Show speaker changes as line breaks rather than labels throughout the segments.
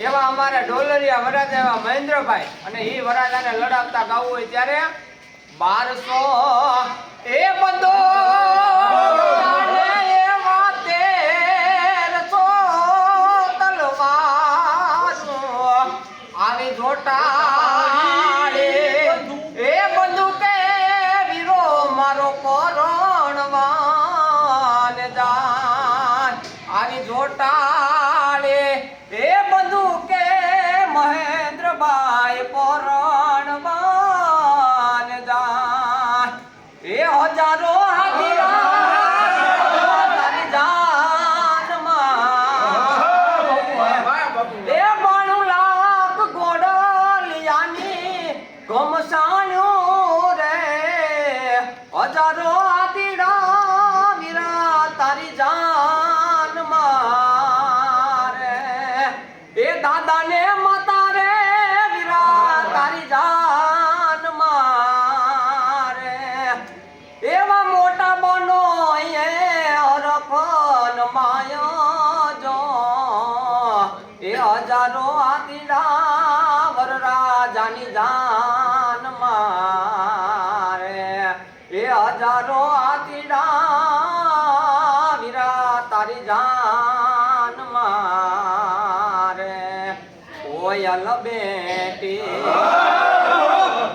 એવા અમારે ઢોલરિયા વરાજા એવા મહેન્દ્રભાઈ અને એ વરાજાને લડાવતા ગાવું હોય ત્યારે 1200 એ બંધો આવી જોટાડે એ બંદૂકે વીરો મારો પરણવાન જાય આવી જોટાડે એ બંદૂકે મહેન્દ્રભાઈ પરણવાન જાય એ હજારો હજારો આદિડા વીરા તારી જાન મારે એ દાદા ને માતા રે વીરા તારી જાન મારે એવા મોટા બનો એ અરફન માયા જો એ હજારો આદિડા વરરાજાની જાન મારે એ હજારો આદિડા વીરા તારી જાન મારે કોયલ બેટી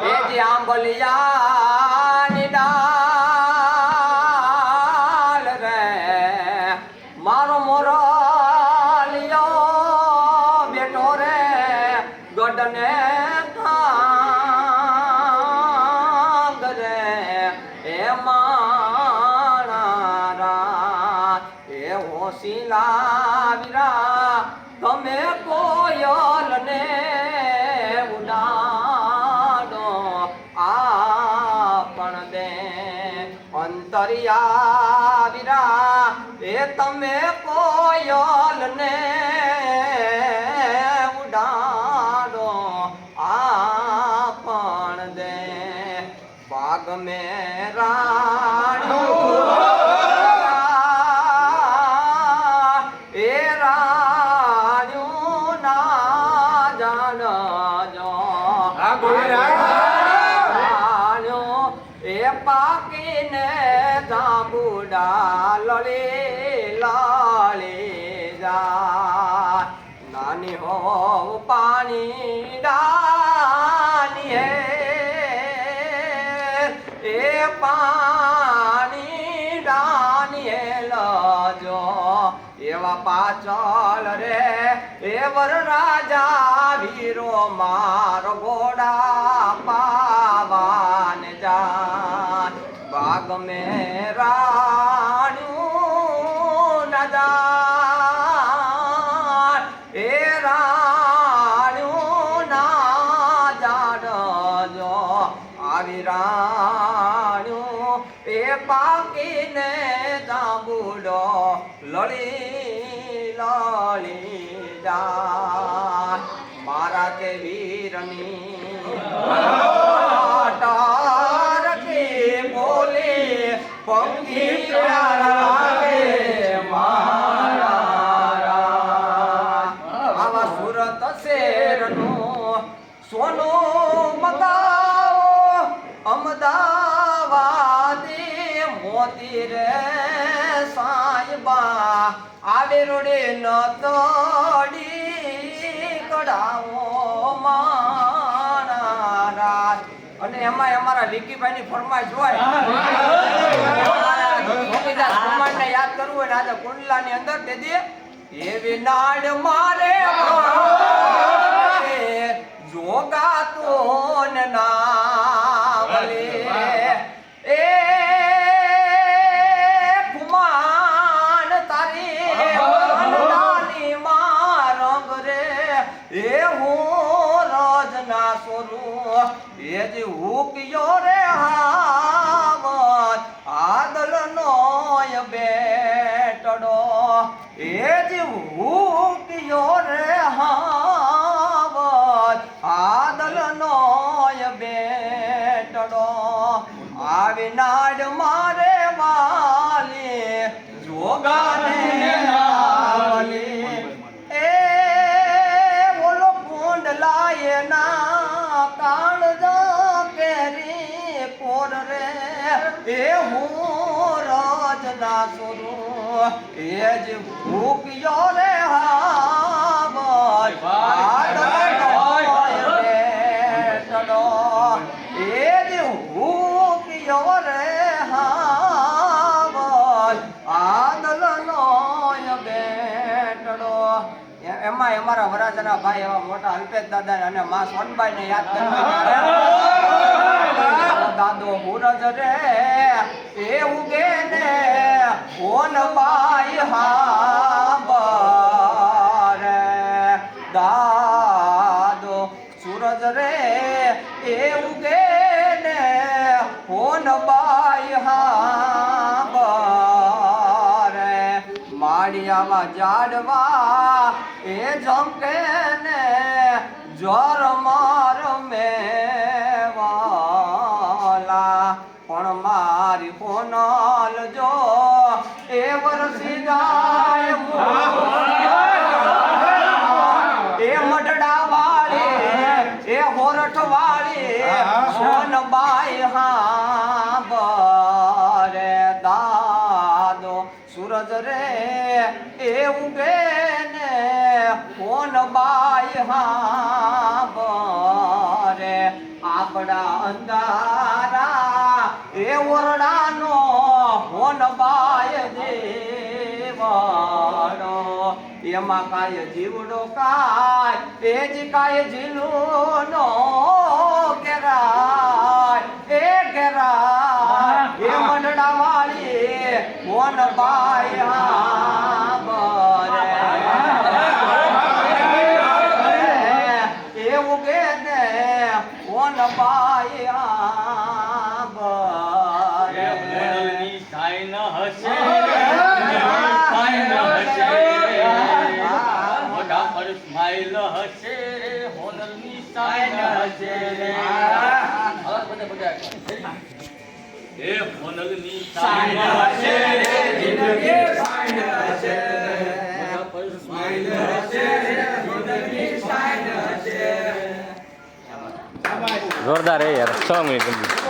એ જે આંબલિયાની ડાલ રે મારો મોરલિયો બેટો રે ગઢને વીરા તમે કોયલ ને ઉડાડો આપણ દે અંતરિયા વીરા એ તમે કોયલ ને ઉડાડો આપણ દે બાગ મેરા પાકીને જાંબુડા લળી લળી જા નાની હો પાણી ડાની એ પાણી ડાની લજો એવા પાછળ રે એ વરરાજા વીરો મારો ઘોડા પાવાન જા બાગ મેરાણ્યું ન જા એ રાણ્યું ના જાડજો આવી રાણ્યું એ પાકીને જાંબુડો લળી લળી જા મારા કે વીરની પંખી આવા સુરત શેરનું સોનું મગાવો અમદાવાદી મોતી રે સાહેબા આવે રોડે ન તોડી કડાવો મારા રાત અને એમાં અમારા વિકીભાઈ ની ફરમાઈશ હોય ને યાદ કરવું હોય ને આજે કુંડલા ની અંદર તે દે એવી નાડ મારે જોગા તો ના વલે એ કુમાન તારી નાની માં રંગ રે એ હું રજના સોરું એ જ હુકયો રે હાવત આદલ નોય બેટડો એ જ હુકયો રે હાવત આદલ નોય બેટડો આવી નાડ મારે વાલી જોગાને વાલી એ ના કાળજા કેરી કોર રે એ હું રજના સુરું એ જ ભૂખ્યો રે એમાં અમારા વરાજાના ભાઈ એવા મોટા અલ્પેશ દાદા અને માં સોનબાઈ ને યાદ કરવા દાદો હુરજ રે એ ઉગે ને ઓનબાઈ હા દાદો સૂરજ રે એ ઉગે ને ઓનબાઈ હા માળિયામાં જાડવા એ ઝંકે ને જોર માર મેવાલા પણ મારી પોનલ જો એ વરસી જાય એ મઢડા વાળી એ હોરઠ વાળી સોનબાઈ હા બરે દાદો સૂરજ રે એ ઉગે ને પોનબાઈ હા બરે આપણા અંધારા એ ઓરડાનો પોનબાઈ દેવાડો એમાં કાય જીવડો કાય એ જ કાય જીલુનો ઘેરાય એ ઘેરાય એ મંડળા વાળી પોનબાઈ હા બરે એ ઉગે ને પોનબાઈ હા બરે
સાઈન હશે મોઢા પર સ્માઈલ હશે હોનલની સાઈન હશે એ હોનલની સાઈન હશે જિંદગી સાઈન હશે મોઢા પર સ્માઈલ હશે હોનલની સાઈન હશે
જોરદાર હે યાર 6 મિનિટ